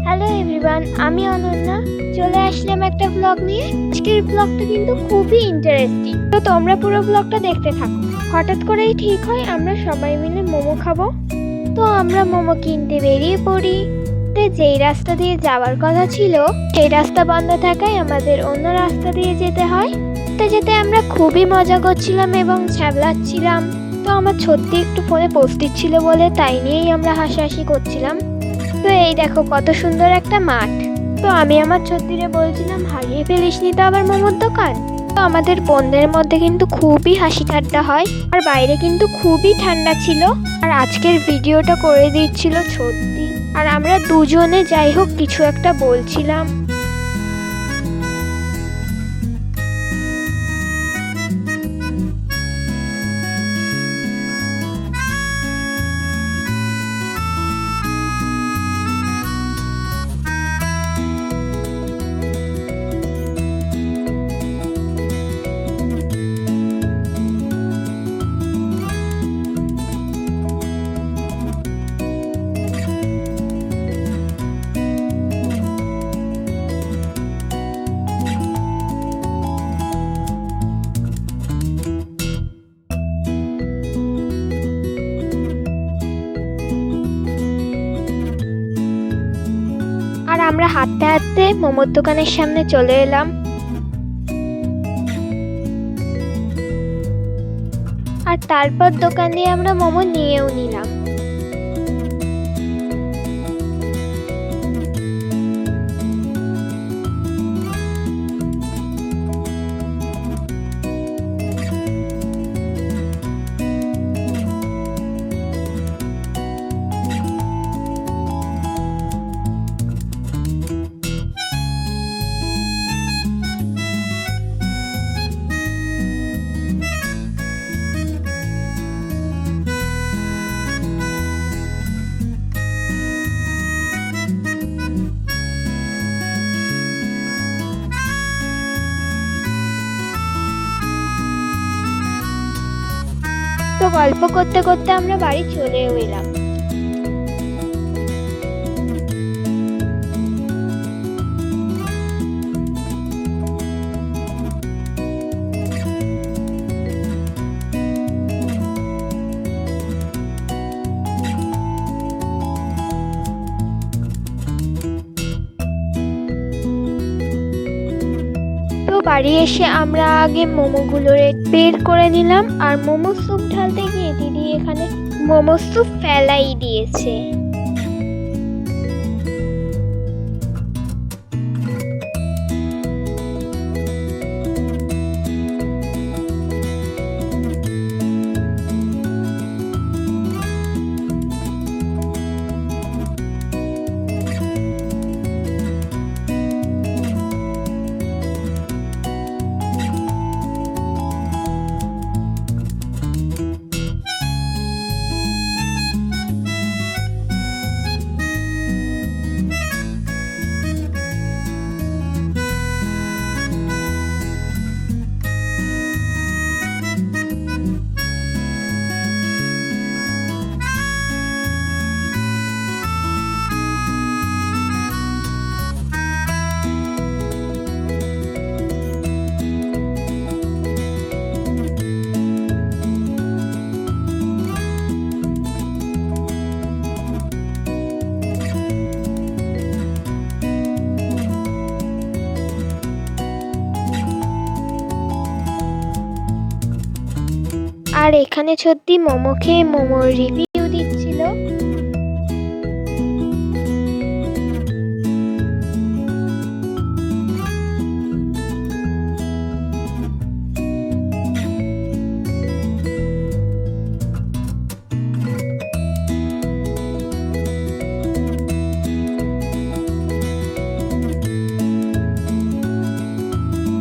Hello everyone, আমি অনন্যা চলে আসলাম একটা ব্লগ নিয়ে। আজকের ব্লগটা কিন্তু খুবই ইন্টারেস্টিং, তো তোমরা পুরো ব্লগটা দেখতে থাকো। হঠাৎ করেই ঠিক হয় আমরা সবাই মিলে মোমো খাবো। তো আমরা মোমো কিনতে বেরিয়ে পড়ি। যেই রাস্তা দিয়ে যাওয়ার কথা ছিল সেই রাস্তা বন্ধ থাকায় আমাদের অন্য রাস্তা দিয়ে যেতে হয়। যেতে আমরা খুবই মজা করছিলাম এবং ছ্যাবলাচ্ছিলাম। তো আমার সত্যি একটু ফোনে পোস্ট দিচ্ছিল বলে তাই নিয়েই আমরা হাসাহাসি করছিলাম। তো এই দেখো কত সুন্দর একটা মাঠ। তো আমি আমার ছত্তিরে বলছিলাম, হারিয়ে ফেলিসনি তো আবার মোমোর দোকান। তো আমাদের বন্ধের মধ্যে কিন্তু খুবই হাসি ঠাট্টা হয়, আর বাইরে কিন্তু খুবই ঠান্ডা ছিল। আর আজকের ভিডিওটা করে দিচ্ছিল ছত্তি, আর আমরা দুজনে যাই হোক কিছু একটা বলছিলাম। আর আমরা হাঁটতে হাঁটতে মোমোর দোকানের সামনে চলে এলাম। আর তারপর দোকান দিয়ে আমরা মোমো নিয়েও নিলাম। তো গল্প করতে করতে আমরা বাড়ি চলেও এলাম। তো বাড়ি এসে আমরা আগে মোমোগুলো বের করে নিলাম, আর মোমো স্যুপ ঢালতে গিয়ে দিদি এখানে মোমো স্যুপ ফেলাই দিয়েছে। আর এখানে সত্যি মোমো খেয়ে মোমোর রিভিউ দিচ্ছিল।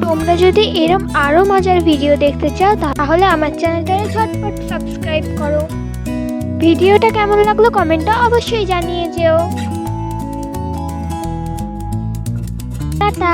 তোমরা যদি এরম আরো মজার ভিডিও দেখতে চাও তাহলে আমার চ্যানেলটাকে ঝটপট সাবস্ক্রাইব করো। ভিডিওটা কেমন লাগলো কমেন্টে অবশ্যই জানিয়ে যেও। টাটা।